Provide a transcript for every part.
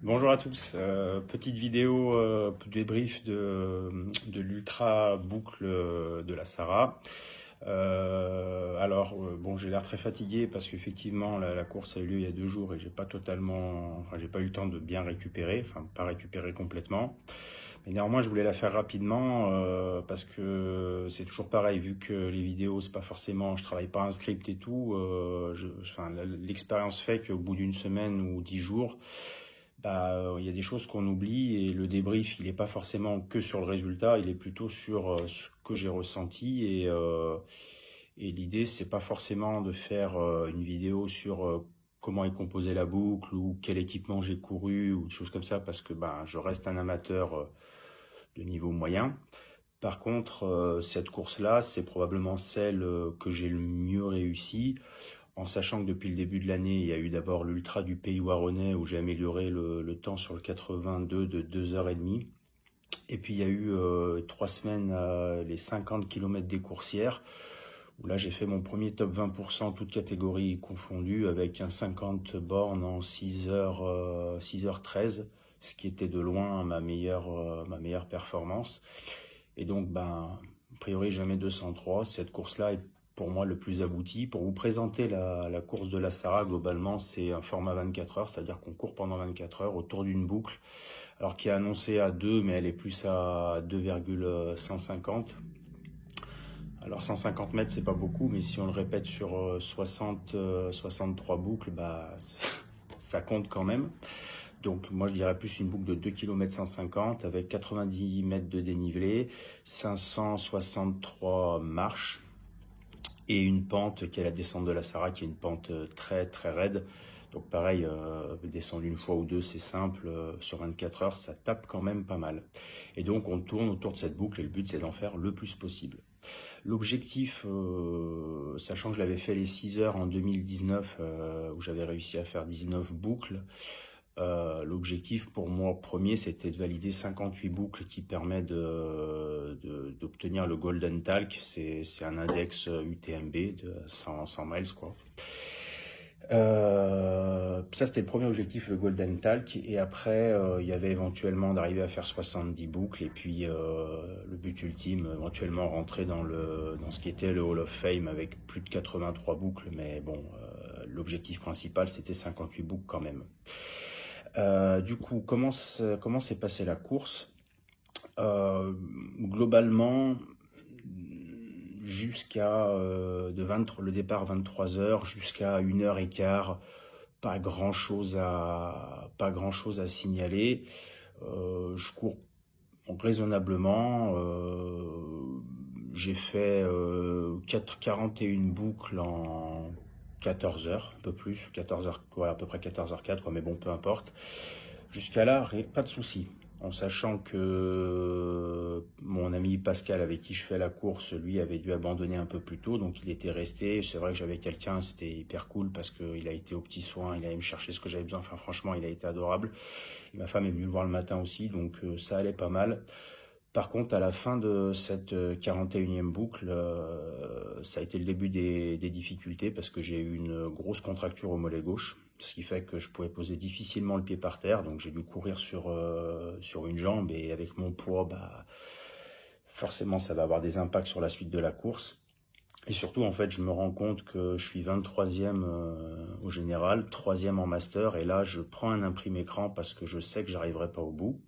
Bonjour à tous, petite vidéo débrief de l'ultra boucle de la Sarah. Bon, j'ai l'air très fatigué parce qu'effectivement la course a eu lieu il y a 2 jours et j'ai pas eu le temps de bien récupérer, enfin pas récupérer complètement. Mais néanmoins, je voulais la faire rapidement parce que c'est toujours pareil, vu que les vidéos, c'est pas forcément, je travaille pas un script et tout. L'expérience fait qu'au bout d'une semaine ou 10 jours, il y a des choses qu'on oublie et le débrief, il n'est pas forcément que sur le résultat, il est plutôt sur ce que j'ai ressenti et l'idée, c'est pas forcément de faire une vidéo sur comment est composée la boucle ou quel équipement j'ai couru ou des choses comme ça parce que je reste un amateur de niveau moyen. Par contre, cette course-là, c'est probablement celle que j'ai le mieux réussi, en sachant que depuis le début de l'année, il y a eu d'abord l'Ultra du Pays Waronnais où j'ai amélioré le temps sur le 82 de 2h30. Et puis il y a eu 3 semaines les 50 km des coursières, où là j'ai fait mon premier top 20%, toutes catégories confondues, avec un 50 bornes en 6h13, ce qui était de loin ma meilleure performance. Et donc, a priori, jamais 203. Cette course-là est pour moi le plus abouti. Pour vous présenter la course de la Sarah, globalement, c'est un format 24 heures, c'est-à-dire qu'on court pendant 24 heures autour d'une boucle, alors qui est annoncée à 2, mais elle est plus à 2,150. Alors 150 mètres, c'est pas beaucoup, mais si on le répète sur 63 boucles, ça compte quand même. Donc moi je dirais plus une boucle de 2 km 150 avec 90 mètres de dénivelé, 563 marches et une pente qui est la descente de la Sarah, qui est une pente très très raide. Donc pareil, descendre une fois ou deux, c'est simple, sur 24 heures, ça tape quand même pas mal. Et donc on tourne autour de cette boucle et le but c'est d'en faire le plus possible. L'objectif, sachant que je l'avais fait les 6 heures en 2019, où j'avais réussi à faire 19 boucles, l'objectif pour moi premier, c'était de valider 58 boucles qui permet d'obtenir le Golden Talc. C'est un index UTMB de 100 miles, quoi. Ça, c'était le premier objectif, le Golden Talc. Et après, il y avait éventuellement d'arriver à faire 70 boucles. Et puis, le but ultime, éventuellement rentrer dans ce qui était le Hall of Fame avec plus de 83 boucles. Mais bon, l'objectif principal, c'était 58 boucles quand même. Du coup, comment s'est passée la course? Globalement, jusqu'à le départ 23 heures jusqu'à 1h15, pas grand chose à signaler. Je cours raisonnablement. J'ai fait 41 boucles en 14 heures, un peu plus, 14 heures, ouais, à peu près 14h04, quoi, mais bon, peu importe. Jusqu'à là, pas de souci. En sachant que mon ami Pascal, avec qui je fais la course, lui avait dû abandonner un peu plus tôt, donc il était resté. C'est vrai que j'avais quelqu'un, c'était hyper cool parce qu'il a été aux petits soins, il allait me chercher ce que j'avais besoin. Enfin, franchement, il a été adorable. Et ma femme est venue le voir le matin aussi, donc ça allait pas mal. Par contre, à la fin de cette 41e boucle, ça a été le début des difficultés parce que j'ai eu une grosse contracture au mollet gauche, ce qui fait que je pouvais poser difficilement le pied par terre, donc j'ai dû courir sur une jambe et avec mon poids, forcément ça va avoir des impacts sur la suite de la course. Et surtout, en fait, je me rends compte que je suis 23e au général, 3e en master, et là, je prends un imprimé écran parce que je sais que j'arriverai pas au bout.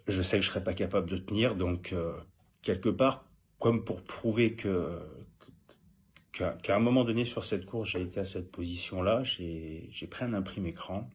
Je sais que je serai pas capable de tenir, donc quelque part, comme pour prouver qu'à un moment donné sur cette course, j'ai été à cette position-là, j'ai pris un imprimé écran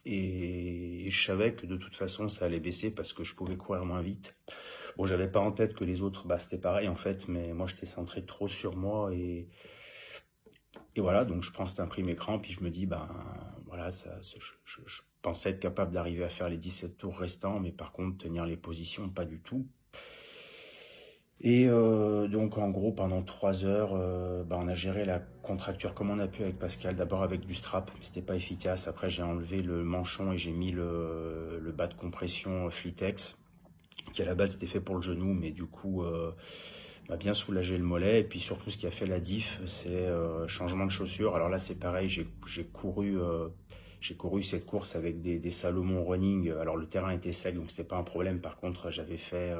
et je savais que de toute façon ça allait baisser parce que je pouvais courir moins vite. Bon, j'avais pas en tête que les autres, c'était pareil en fait, mais moi j'étais centré trop sur moi et voilà, donc je prends cet imprimé écran puis je me dis voilà, je pensais être capable d'arriver à faire les 17 tours restants, mais par contre tenir les positions pas du tout. Et donc en gros pendant 3 heures, on a géré la contracture comme on a pu avec Pascal, d'abord avec du strap, mais c'était pas efficace. Après j'ai enlevé le manchon et j'ai mis le bas de compression Flitex, qui à la base était fait pour le genou, mais du coup m'a bien soulagé le mollet. Et puis surtout ce qui a fait la diff, c'est changement de chaussures. Alors là c'est pareil, j'ai couru J'ai couru cette course avec des Salomon Running. Alors le terrain était sec, donc c'était pas un problème. Par contre, j'avais fait,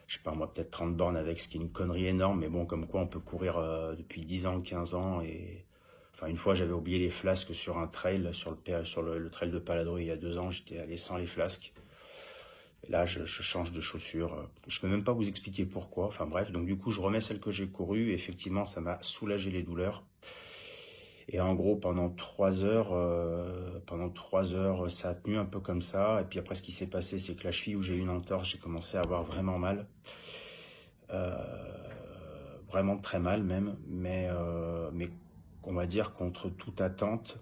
je sais pas moi, peut-être 30 bornes avec, ce qui est une connerie énorme. Mais bon, comme quoi on peut courir depuis 10 ans, 15 ans. Et enfin, une fois, j'avais oublié les flasques sur un trail, sur le trail de Paladru il y a 2 ans. J'étais allé sans les flasques. Et là, je change de chaussures. Je peux même pas vous expliquer pourquoi. Enfin bref, donc du coup, je remets celle que j'ai courue. Effectivement, ça m'a soulagé les douleurs. Et en gros, pendant trois heures, ça a tenu un peu comme ça. Et puis après, ce qui s'est passé, c'est que la cheville où j'ai eu une entorse, j'ai commencé à avoir vraiment mal. Vraiment très mal même. Mais on va dire contre toute attente.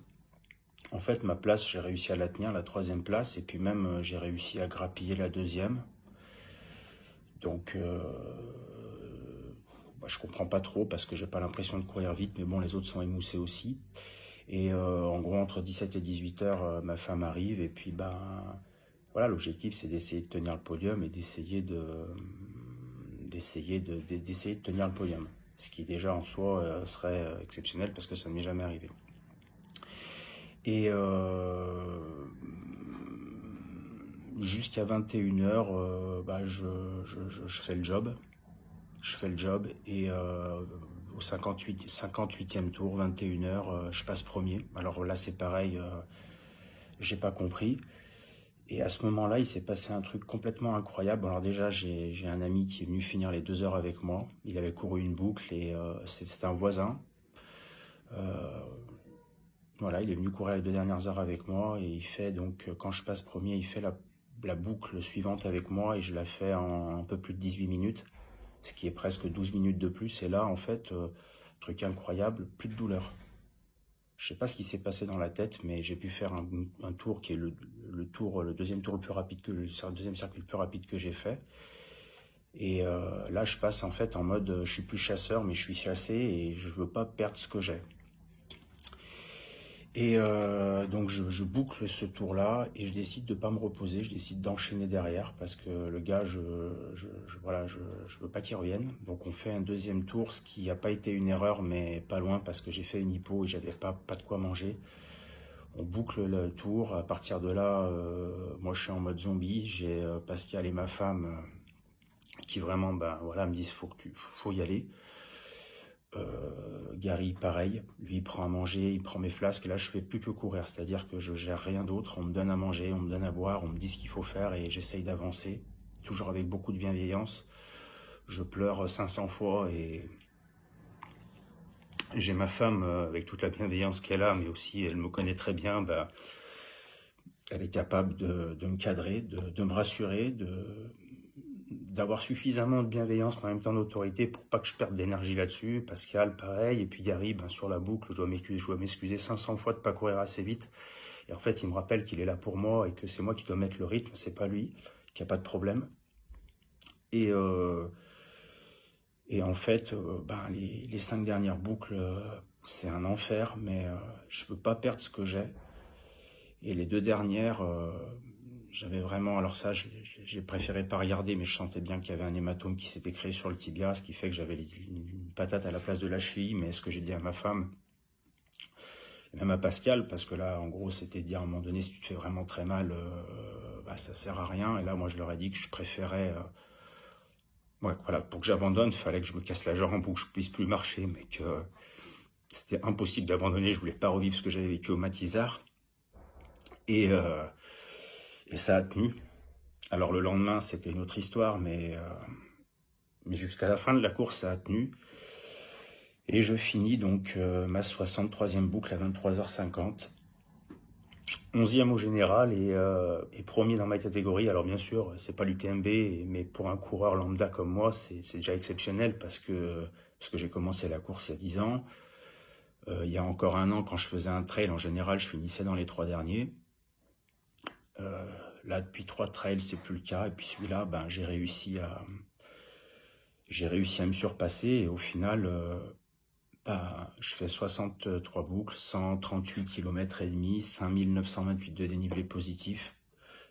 En fait, ma place, j'ai réussi à la tenir, la troisième place. Et puis même, j'ai réussi à grappiller la deuxième. Donc, je comprends pas trop parce que j'ai pas l'impression de courir vite. Mais bon, les autres sont émoussés aussi. Et en gros, entre 17 et 18 heures, ma femme arrive. Et puis, ben, voilà, l'objectif, c'est d'essayer de tenir le podium et d'essayer de tenir le podium. Ce qui, déjà, en soi, serait exceptionnel parce que ça ne m'est jamais arrivé. Et jusqu'à 21 heures, je fais le job. Je fais le job et au 58e tour, 21 heures, je passe premier. Alors là, c'est pareil, j'ai pas compris. Et à ce moment-là, il s'est passé un truc complètement incroyable. Alors déjà, j'ai un ami qui est venu finir les 2 heures avec moi. Il avait couru une boucle et c'était un voisin. Voilà, il est venu courir les 2 dernières heures avec moi et il fait donc, quand je passe premier, il fait la boucle suivante avec moi et je la fais en un peu plus de 18 minutes. Ce qui est presque 12 minutes de plus. Et là, en fait, truc incroyable, plus de douleur. Je sais pas ce qui s'est passé dans la tête, mais j'ai pu faire un tour qui est le deuxième tour le plus rapide le deuxième circuit le plus rapide que j'ai fait. Et là, je passe en fait en mode, je suis plus chasseur, mais je suis chassé et je veux pas perdre ce que j'ai. Et donc je boucle ce tour-là et je décide de pas me reposer, je décide d'enchaîner derrière parce que le gars, voilà, je veux pas qu'il revienne. Donc on fait un deuxième tour, ce qui n'a pas été une erreur, mais pas loin parce que j'ai fait une hypo et j'avais pas de quoi manger. On boucle le tour. À partir de là, moi je suis en mode zombie. J'ai Pascal et ma femme qui vraiment, ben voilà, me disent faut y aller. Gary, pareil, lui il prend à manger, il prend mes flasques, et là je fais plus que courir, c'est-à-dire que je gère rien d'autre, on me donne à manger, on me donne à boire, on me dit ce qu'il faut faire et j'essaye d'avancer, toujours avec beaucoup de bienveillance. Je pleure 500 fois et j'ai ma femme avec toute la bienveillance qu'elle a, mais aussi elle me connaît très bien, bah, elle est capable de me cadrer, de me rassurer, d'avoir suffisamment de bienveillance, mais en même temps d'autorité pour pas que je perde d'énergie là-dessus. Pascal, pareil. Et puis Gary, ben, sur la boucle, je dois m'excuser 500 fois de pas courir assez vite. Et en fait, il me rappelle qu'il est là pour moi et que c'est moi qui dois mettre le rythme, c'est pas lui, qu'il n'y a pas de problème. Et en fait, ben, les 5 dernières boucles, c'est un enfer, mais je veux pas perdre ce que j'ai. Et les 2 dernières, j'avais vraiment, alors ça, j'ai préféré pas regarder, mais je sentais bien qu'il y avait un hématome qui s'était créé sur le tibia, ce qui fait que j'avais une patate à la place de la cheville. Mais ce que j'ai dit à ma femme, et même à Pascal, parce que là, en gros, c'était de dire à un moment donné, si tu te fais vraiment très mal, bah, ça sert à rien. Et là, moi, je leur ai dit que je préférais, ouais, voilà, pour que j'abandonne, il fallait que je me casse la jambe ou que je puisse plus marcher, mais que c'était impossible d'abandonner. Je voulais pas revivre ce que j'avais vécu au Matisard. Et ça a tenu. Alors le lendemain, c'était une autre histoire, mais jusqu'à la fin de la course, ça a tenu. Et je finis donc ma 63e boucle à 23h50. 11e au général et premier dans ma catégorie. Alors bien sûr, c'est pas l'UTMB, mais pour un coureur lambda comme moi, c'est déjà exceptionnel parce que j'ai commencé la course il y a 10 ans. Il y a encore un an, quand je faisais un trail, en général, je finissais dans les 3 derniers. Là, depuis 3 trails, c'est plus le cas. Et puis celui-là, ben, j'ai réussi à me surpasser. Et au final, bah, je fais 63 boucles, 138 km et demi, 5928 de dénivelé positif.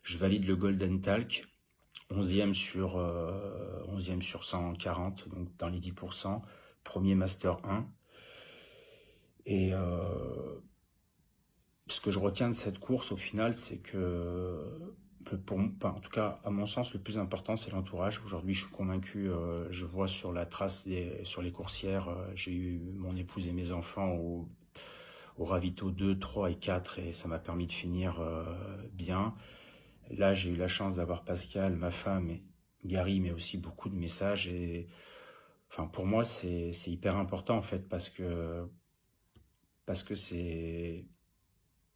Je valide le Golden Talc, 11e sur 140, donc dans les 10%. Premier Master 1. Et ce que je retiens de cette course au final, c'est que, enfin, en tout cas, à mon sens, le plus important, c'est l'entourage. Aujourd'hui, je suis convaincu, je vois sur la trace, sur les coursières, j'ai eu mon épouse et mes enfants au ravito 2, 3 et 4 et ça m'a permis de finir bien. Là, j'ai eu la chance d'avoir Pascal, ma femme, et Gary, mais aussi beaucoup de messages. Et enfin, pour moi, c'est hyper important en fait parce que c'est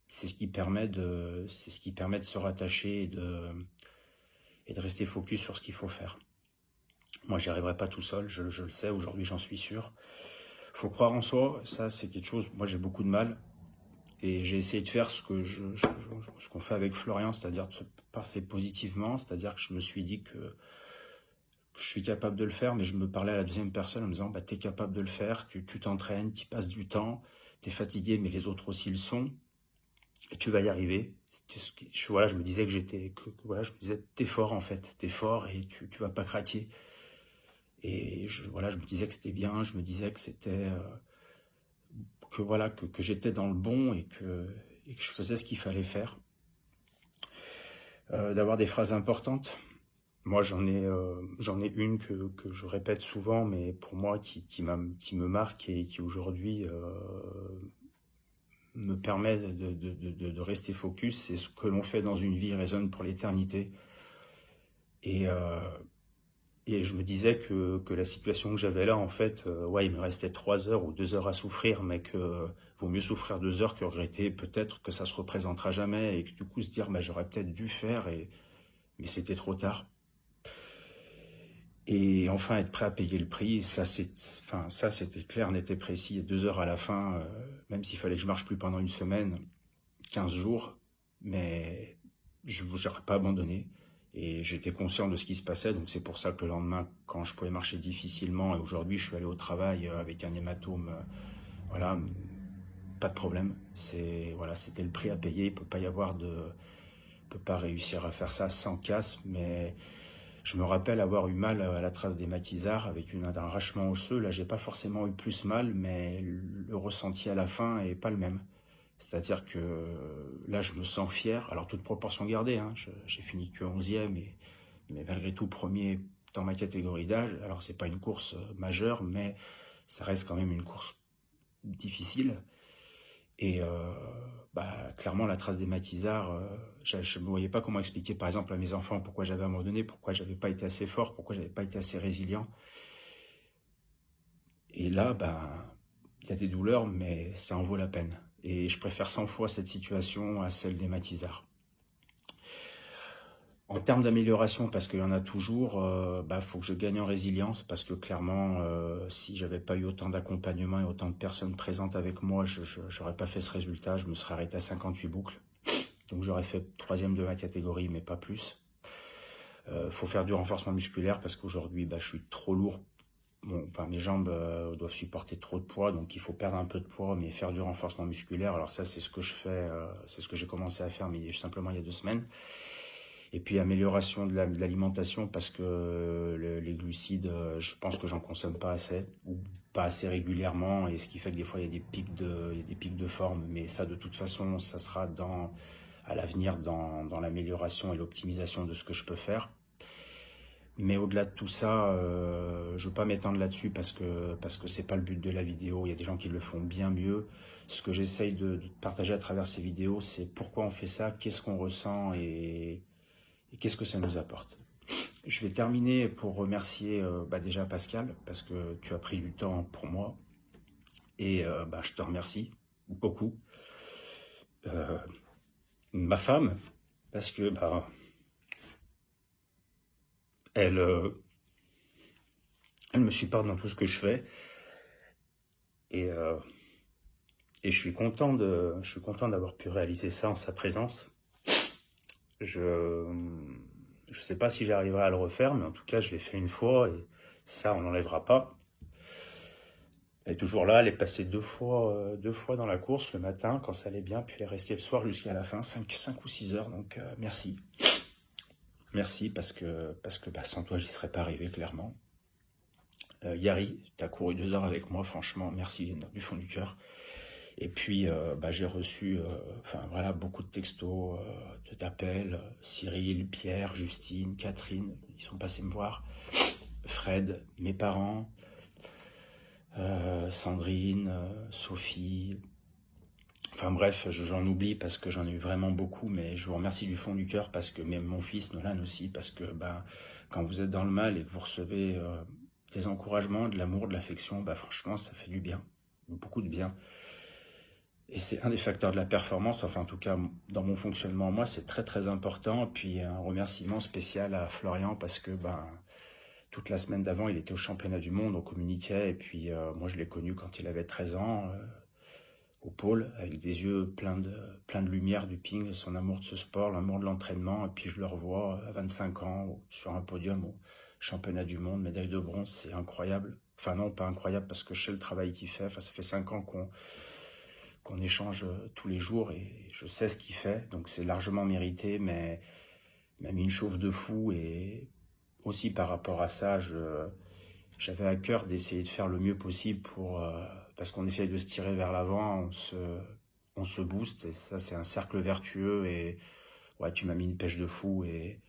ce qui permet de se rattacher et de rester focus sur ce qu'il faut faire. Moi, j'y arriverai pas tout seul, je le sais, aujourd'hui j'en suis sûr. Faut croire en soi, ça c'est quelque chose, moi j'ai beaucoup de mal. Et j'ai essayé de faire ce qu'on fait avec Florian, c'est-à-dire de se passer positivement, c'est-à-dire que je me suis dit que je suis capable de le faire, mais je me parlais à la deuxième personne en me disant, bah, t'es capable de le faire, tu t'entraînes, tu passes du temps, t'es fatigué, mais les autres aussi le sont, et tu vas y arriver. Voilà, je me disais voilà, je me disais, t'es fort en fait, t'es fort et tu vas pas craquer. Et voilà, je me disais que c'était bien, je me disais que c'était, que voilà, que j'étais dans le bon et que je faisais ce qu'il fallait faire. D'avoir des phrases importantes. Moi, j'en ai une que je répète souvent, mais pour moi, qui me marque et qui aujourd'hui me permet de rester focus. C'est ce que l'on fait dans une vie résonne pour l'éternité. Et, euh, et je me disais que la situation que j'avais là, en fait, ouais, il me restait 3 heures ou 2 heures à souffrir, mais que vaut mieux souffrir 2 heures que regretter peut-être que ça se représentera jamais et que du coup se dire, bah, j'aurais peut-être dû faire, mais c'était trop tard. Et enfin, être prêt à payer le prix, enfin, ça c'était clair, net et précis. Il y a 2 heures à la fin, même s'il fallait que je marche plus pendant une semaine, 15 jours, mais je n'aurais pas abandonné. Et j'étais conscient de ce qui se passait, donc c'est pour ça que le lendemain, quand je pouvais marcher difficilement, et aujourd'hui je suis allé au travail avec un hématome, voilà, pas de problème. Voilà, c'était le prix à payer. Il peut pas y avoir peut pas réussir à faire ça sans casse, mais je me rappelle avoir eu mal à la trace des maquisards avec un arrachement osseux. Là, j'ai pas forcément eu plus mal, mais le ressenti à la fin est pas le même. C'est-à-dire que là, je me sens fier. Alors, toute proportion gardée, hein, j'ai fini que 11e, mais malgré tout premier dans ma catégorie d'âge. Alors, c'est pas une course majeure, mais ça reste quand même une course difficile. Et bah, clairement, la trace des maquisards, je ne me voyais pas comment expliquer, par exemple, à mes enfants pourquoi j'avais abandonné, pourquoi j'avais pas été assez fort, pourquoi j'avais pas été assez résilient. Et là, ben, il y a des douleurs, mais ça en vaut la peine. Et je préfère 100 fois cette situation à celle des maquisards. En termes d'amélioration, parce qu'il y en a toujours, bah, faut que je gagne en résilience, parce que clairement, si j'avais pas eu autant d'accompagnement et autant de personnes présentes avec moi, je n'aurais pas fait ce résultat, je me serais arrêté à 58 boucles. Donc j'aurais fait 3e de ma catégorie, mais pas plus. Faut faire du renforcement musculaire, parce qu'aujourd'hui, bah, je suis trop lourd. Bon, enfin, mes jambes doivent supporter trop de poids, donc il faut perdre un peu de poids, mais faire du renforcement musculaire. Alors ça, c'est ce que je fais, c'est ce que j'ai commencé à faire, mais simplement il y a 2 semaines. Et puis amélioration de l'alimentation parce que les glucides, je pense que j'en consomme pas assez ou pas assez régulièrement et ce qui fait que des fois il y a des pics de forme. Mais ça de toute façon, ça sera à l'avenir dans l'amélioration et l'optimisation de ce que je peux faire. Mais au-delà de tout ça, je veux pas m'étendre là-dessus parce que c'est pas le but de la vidéo. Il y a des gens qui le font bien mieux. Ce que j'essaye de partager à travers ces vidéos, c'est pourquoi on fait ça, qu'est-ce qu'on ressent et qu'est-ce que ça nous apporte. Je vais terminer pour remercier bah déjà Pascal, parce que tu as pris du temps pour moi, et bah, je te remercie beaucoup. Ma femme, parce que bah, elle, elle me supporte dans tout ce que je fais, et, euh, et je suis content d'avoir pu réaliser ça en sa présence. Je sais pas si j'arriverai à le refaire, mais en tout cas, je l'ai fait une fois et ça, on n'enlèvera pas. Elle est toujours là, elle est passée 2 fois dans la course le matin quand ça allait bien, puis elle est restée le soir jusqu'à la fin, 5 ou 6 heures, donc merci. Merci parce que bah, sans toi, j'y serais pas arrivé, clairement. Yari, tu as couru 2 heures avec moi, franchement, merci du fond du cœur. Et puis, j'ai reçu enfin, voilà, beaucoup de textos, d'appels. Cyril, Pierre, Justine, Catherine, ils sont passés me voir. Fred, mes parents, Sandrine, Sophie. Enfin bref, j'en oublie parce que j'en ai eu vraiment beaucoup, mais je vous remercie du fond du cœur parce que même mon fils Nolan aussi, parce que quand vous êtes dans le mal et que vous recevez des encouragements, de l'amour, de l'affection, franchement, ça fait du bien, beaucoup de bien. Et c'est un des facteurs de la performance, enfin en tout cas dans mon fonctionnement, moi, c'est très très important. Et puis un remerciement spécial à Florian parce que toute la semaine d'avant, il était au championnat du monde, on communiquait, et puis moi je l'ai connu quand il avait 13 ans, au pôle, avec des yeux pleins de lumière du ping, son amour de ce sport, l'amour de l'entraînement, et puis je le revois à 25 ans, sur un podium au championnat du monde, médaille de bronze, c'est incroyable. Enfin non, pas incroyable, parce que je sais le travail qu'il fait, enfin ça fait 5 ans qu'on échange tous les jours, et je sais ce qu'il fait, donc c'est largement mérité, mais même une chauffe de fou, et aussi par rapport à ça, j'avais à cœur d'essayer de faire le mieux possible parce qu'on essaye de se tirer vers l'avant, on se booste, et ça c'est un cercle vertueux, et ouais, tu m'as mis une pêche de fou, et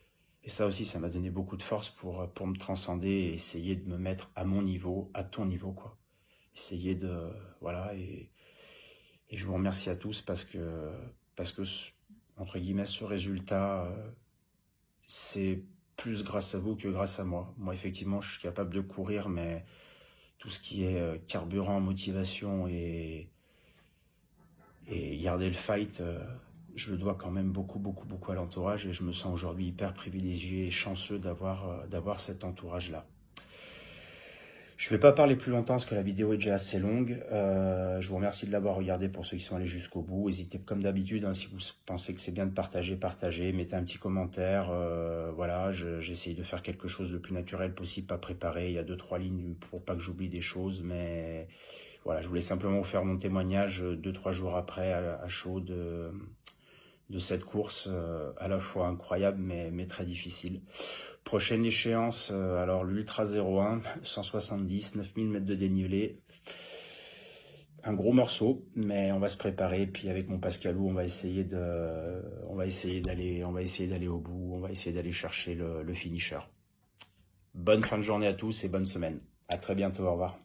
ça aussi ça m'a donné beaucoup de force pour me transcender et essayer de me mettre à mon niveau, à ton niveau, quoi. Essayer de, voilà, et je vous remercie à tous parce que entre guillemets, ce résultat, c'est plus grâce à vous que grâce à moi. Moi, effectivement, je suis capable de courir, mais tout ce qui est carburant, motivation et garder le fight, je le dois quand même beaucoup à l'entourage, et je me sens aujourd'hui hyper privilégié et chanceux d'avoir cet entourage-là. Je ne vais pas parler plus longtemps parce que la vidéo est déjà assez longue. Je vous remercie de l'avoir regardé pour ceux qui sont allés jusqu'au bout. N'hésitez comme d'habitude, hein, si vous pensez que c'est bien de partager, partagez, mettez un petit commentaire. Voilà, j'essaye de faire quelque chose le plus naturel possible, pas préparé. Il y a 2-3 lignes pour pas que j'oublie des choses, mais voilà, je voulais simplement vous faire mon témoignage 2-3 jours après à chaud de cette course à la fois incroyable mais très difficile. Prochaine échéance, alors l'Ultra 01, 170, 9000 mètres de dénivelé. Un gros morceau, mais on va se préparer. Puis avec mon Pascalou, on va essayer d'aller au bout. On va essayer d'aller chercher le finisher. Bonne fin de journée à tous et bonne semaine. À très bientôt, au revoir.